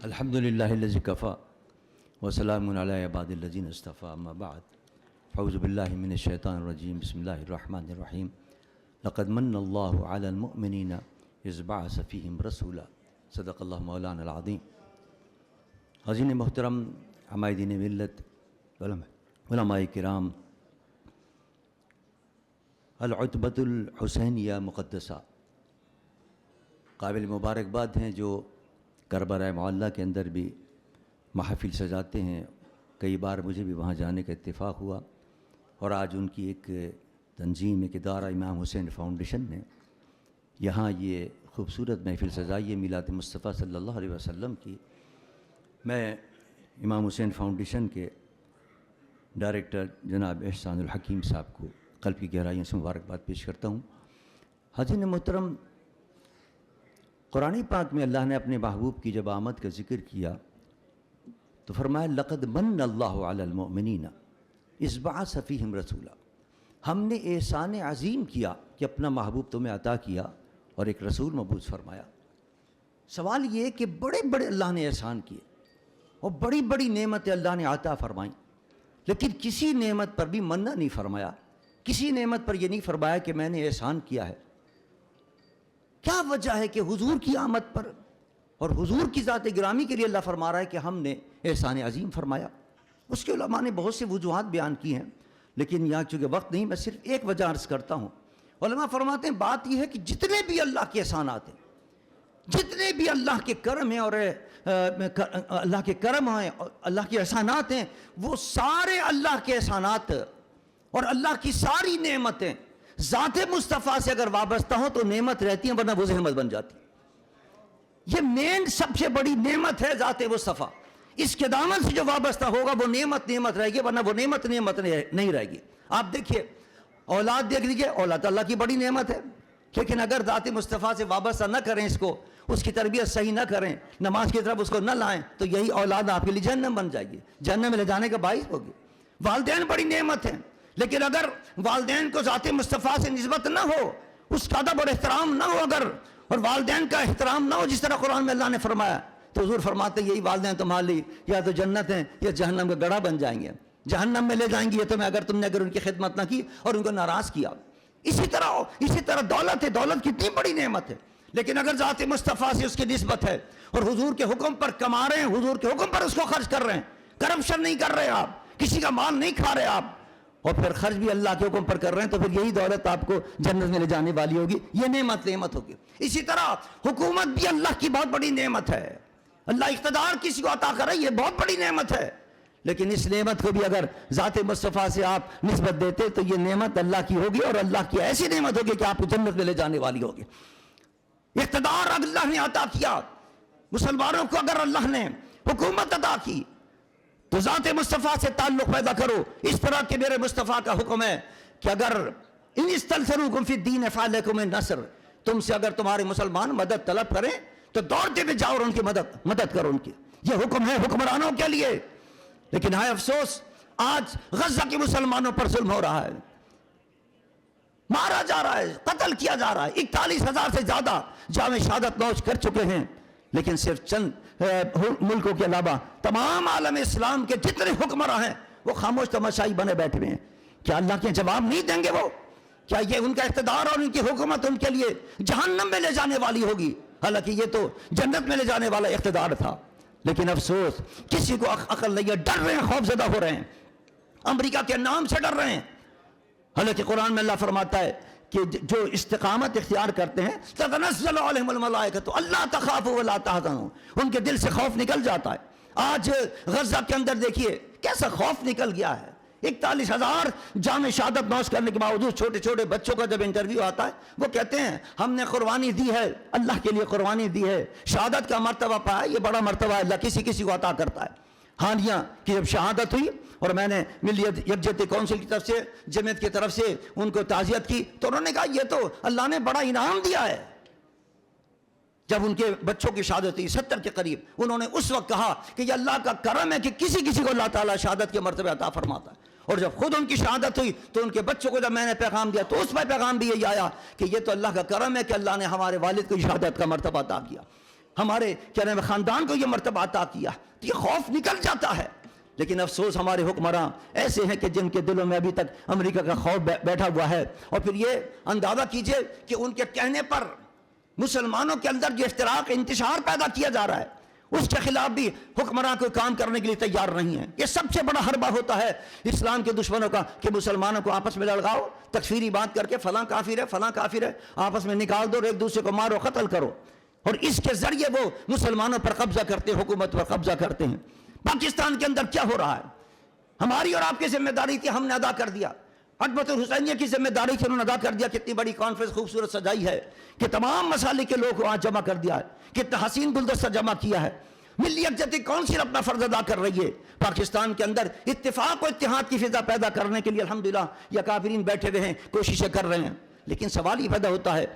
الحمدللہ الذی کفا وسلام علی عباد الذین اصطفی اما بعد اعوذ باللہ من الشیطان الرجیم بسم اللہ الرحمن الرحیم لقد من اللہ علی المؤمنین اذ بعث فیہم رسولا صدق اللہ مولانا العظیم۔ حاضرین محترم، عمائدین ملت، علماء کرام، العتبۃ الحسینیہ مقدسہ قابل مبارکباد ہیں جو کربلا معلیٰ کے اندر بھی محافل سجاتے ہیں۔ کئی بار مجھے بھی وہاں جانے کا اتفاق ہوا، اور آج ان کی ایک تنظیم، ایک ادارہ امام حسین فاؤنڈیشن نے یہاں یہ خوبصورت محفل سجائی ہے میلاد مصطفیٰ صلی اللہ علیہ وسلم کی۔ میں امام حسین فاؤنڈیشن کے ڈائریکٹر جناب احسان الحکیم صاحب کو قلب کی گہرائیوں سے مبارکباد پیش کرتا ہوں۔ حاضرین محترم، قرآن پاک میں اللہ نے اپنے محبوب کی جب آمد کا ذکر کیا تو فرمایا لقد من اللہ علی المؤمنین اذ بعث فیہم رسولا۔ ہم نے احسان عظیم کیا کہ اپنا محبوب تمہیں عطا کیا اور ایک رسول مبعوث فرمایا۔ سوال یہ ہے کہ بڑے بڑے اللہ نے احسان کیے اور بڑی بڑی نعمتیں اللہ نے عطا فرمائیں، لیکن کسی نعمت پر بھی منع نہیں فرمایا، کسی نعمت پر یہ نہیں فرمایا کہ میں نے احسان کیا ہے۔ کیا وجہ ہے کہ حضور کی آمد پر اور حضور کی ذات گرامی کے لیے اللہ فرما رہا ہے کہ ہم نے احسان عظیم فرمایا؟ اس کے علماء نے بہت سے وجوہات بیان کی ہیں، لیکن یہاں چونکہ وقت نہیں، میں صرف ایک وجہ عرض کرتا ہوں۔ علماء فرماتے ہیں بات یہ ہے کہ جتنے بھی اللہ کے احسانات ہیں، جتنے بھی اللہ کے کرم ہیں اور اللہ کے کرم ہیں، اللہ کے احسانات ہیں، وہ سارے اللہ کے احسانات اور اللہ کی ساری نعمتیں ذات مصطفیٰ سے اگر وابستہ ہوں تو نعمت رہتی ہیں، ورنہ وہ زحمت بن جاتی۔ یہ مین سب سے بڑی نعمت ہے ذات مصطفیٰ، اس کے دامن سے جو وابستہ ہوگا وہ نعمت رہے گی، ورنہ وہ نعمت نہیں رہے گی۔ آپ دیکھیے، اولاد دیکھ لیجیے، اولاد اللہ کی بڑی نعمت ہے، لیکن اگر ذات مصطفیٰ سے وابستہ نہ کریں اس کو، اس کی تربیت صحیح نہ کریں، نماز کی طرف اس کو نہ لائیں، تو یہی اولاد آپ کے لیے جہنم بن جائے گی، جہنم میں لے جانے کا باعث ہوگی۔ والدین بڑی نعمت ہیں، لیکن اگر والدین کو ذات مصطفیٰ سے نسبت نہ ہو، اس کا ادب اور احترام نہ ہو، اگر اور والدین کا احترام نہ ہو جس طرح قرآن میں اللہ نے فرمایا، تو حضور فرماتے ہیں یہی والدین تمہارے لیے یا تو جنت ہیں یا جہنم کا گڑھا بن جائیں گے، جہنم میں لے جائیں گے یہ تمہیں، اگر ان کی خدمت نہ کی اور ان کو ناراض کیا۔ اسی طرح دولت ہے، دولت کتنی بڑی نعمت ہے، لیکن اگر ذات مصطفیٰ سے اس کی نسبت ہے اور حضور کے حکم پر کما رہے ہیں، حضور کے حکم پر اس کو خرچ کر رہے ہیں، کرپشن نہیں کر رہے آپ، کسی کا مال نہیں کھا رہے آپ، اور پھر خرچ بھی اللہ کے حکم پر کر رہے ہیں، تو پھر یہی دولت آپ کو جنت میں لے جانے والی ہوگی، یہ نعمت ہوگی۔ اسی طرح حکومت بھی اللہ کی بہت بڑی نعمت ہے، اللہ اقتدار کسی کو عطا کرے، یہ بہت بڑی نعمت ہے، لیکن اس نعمت کو بھی اگر ذات مصطفیٰ سے آپ نسبت دیتے تو یہ نعمت اللہ کی ہوگی، اور اللہ کی ایسی نعمت ہوگی کہ آپ کو جنت میں لے جانے والی ہوگی۔ اقتدار اللہ نے عطا کیا، مسلمانوں کو اگر اللہ نے حکومت عطا کی تو ذات مصطفیٰ سے تعلق پیدا کرو، اس طرح کہ میرے مصطفیٰ کا حکم ہے کہ اگر ان استنصروکم فی الدین فعلیکم النصر، تم سے اگر تمہارے مسلمان مدد طلب کریں تو دوڑتے ہوئے جاؤ اور ان کی مدد کرو، ان کی یہ حکم ہے حکمرانوں کے لیے۔ لیکن ہائے افسوس، آج غزہ کے مسلمانوں پر ظلم ہو رہا ہے، مارا جا رہا ہے، قتل کیا جا رہا ہے، 41,000 سے زیادہ جام شہادت نوش کر چکے ہیں، لیکن صرف چند ملکوں کے علاوہ تمام عالم اسلام کے جتنے حکمراں ہیں وہ خاموش تماشائی بنے بیٹھے ہوئے ہیں۔ کیا اللہ کے جواب نہیں دیں گے وہ؟ کیا یہ ان کا اقتدار اور ان کی حکومت ان کے لیے جہنم میں لے جانے والی ہوگی؟ حالانکہ یہ تو جنت میں لے جانے والا اقتدار تھا، لیکن افسوس کسی کو عقل نہیں ہے، ڈر رہے ہیں، خوف زدہ ہو رہے ہیں، امریکہ کے نام سے ڈر رہے ہیں۔ حالانکہ قرآن میں اللہ فرماتا ہے کہ جو استقامت اختیار کرتے ہیں تتنزل علیہم الملائکۃ الا تخافوا ولا تحزنوا، ان کے دل سے خوف نکل جاتا ہے۔ آج غزہ کے اندر دیکھیے کیسا خوف نکل گیا ہے، 41,000 جام شہادت نوش کرنے کے باوجود چھوٹے چھوٹے بچوں کا جب انٹرویو آتا ہے وہ کہتے ہیں ہم نے قربانی دی ہے، اللہ کے لیے قربانی دی ہے، شہادت کا مرتبہ پایا، یہ بڑا مرتبہ ہے، اللہ کسی کو عطا کرتا ہے۔ حالیہ کی جب شہادت ہوئی اور میں نے ملی یکجہتی کونسل کی طرف سے، جمعیت کی طرف سے ان کو تعزیت کی، تو انہوں نے کہا یہ تو اللہ نے بڑا انعام دیا ہے۔ جب ان کے بچوں کی شہادت ہوئی 70 کے قریب، انہوں نے اس وقت کہا کہ یہ اللہ کا کرم ہے کہ کسی کو اللہ تعالیٰ شہادت کے مرتبہ عطا فرماتا ہے۔ اور جب خود ان کی شہادت ہوئی تو ان کے بچوں کو جب میں نے پیغام دیا تو اس میں پیغام بھی یہی آیا کہ یہ تو اللہ کا کرم ہے کہ اللہ نے ہمارے والد کو شہادت کا مرتبہ عطا کیا۔ ہمارے کیا نام ہے خاندان کو یہ مرتبہ عطا کیا، تو یہ خوف نکل جاتا ہے۔ لیکن افسوس ہمارے حکمراں ایسے ہیں کہ جن کے دلوں میں ابھی تک امریکہ کا خوف بیٹھا ہوا ہے، اور پھر یہ اندازہ کیجئے کہ ان کے کہنے پر مسلمانوں کے اندر جو افتراق انتشار پیدا کیا جا رہا ہے، اس کے خلاف بھی حکمراں کو کام کرنے کے لیے تیار نہیں ہیں۔ یہ سب سے بڑا حربہ ہوتا ہے اسلام کے دشمنوں کا کہ مسلمانوں کو آپس میں لڑاؤ، تکفیری بات کر کے فلاں کافر ہے فلاں کافر ہے، آپس میں نکال دو اور ایک دوسرے کو مارو قتل کرو، اور اس کے ذریعے وہ مسلمانوں پر قبضہ کرتے ہیں، حکومت پر قبضہ کرتے ہیں۔ پاکستان کے اندر کیا ہو رہا ہے؟ ہماری اور آپ کی ذمہ داری تھی، ہم نے ادا کر دیا۔ حکمت الحسینیہ کی ذمہ داری تھی، انہوں نے ادا کر دیا۔ کتنی بڑی کانفرنس خوبصورت سجائی ہے کہ تمام مسالک کے لوگ وہاں جمع کر دیا ہے، کتنا حسین گلدستہ جمع کیا ہے۔ ملی یکجہتی کونسل اپنا فرض ادا کر رہی ہے پاکستان کے اندر اتفاق و اتحاد کی فضا پیدا کرنے کے لیے الحمدللہ یہ کافرین بیٹھے ہوئے ہیں، کوششیں کر رہے ہیں۔ لیکن سوال یہ پیدا ہوتا ہے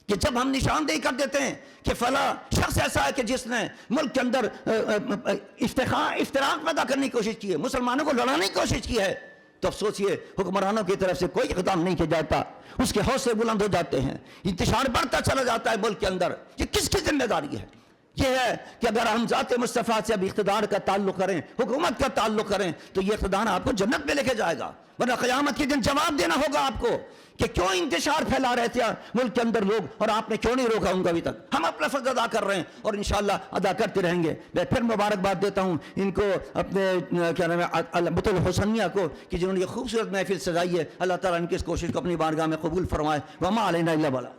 کہ جب ہم نشاندہی کر دیتے ہیں کہ فلاں شخص ایسا ہے کہ جس نے ملک کے اندر افتراق پیدا کرنے کی کوشش کی ہے، مسلمانوں کو لڑانے کی کوشش کی ہے، تو افسوس یہ حکمرانوں کی طرف سے کوئی اقدام نہیں کیا جاتا، اس کے حوصلے بلند ہو جاتے ہیں، انتشار بڑھتا چلا جاتا ہے ملک کے اندر۔ یہ کس کی ذمہ داری ہے؟ یہ ہے کہ اگر ہم ذات مصطفیٰ سے اب اقتدار کا تعلق کریں، حکومت کا تعلق کریں، تو یہ اقتدار آپ کو جنت میں لے کے جائے گا، ورنہ قیامت کے دن جواب دینا ہوگا آپ کو کہ کیوں انتشار پھیلا رہے تھے ملک کے اندر لوگ، اور آپ نے کیوں نہیں روکا ان کو ابھی تک۔ ہم اپنا فرض ادا کر رہے ہیں اور انشاءاللہ ادا کرتے رہیں گے۔ میں پھر مبارکباد دیتا ہوں ان کو، اپنے کیا نام ہے علامت الحسنیہ کو، کہ جنہوں نے یہ خوبصورت محفل سجائی ہے۔ اللہ تعالیٰ ان کی اس کوشش کو اپنی بارگاہ میں قبول فرمائے۔ وما علینا الا البلاغ۔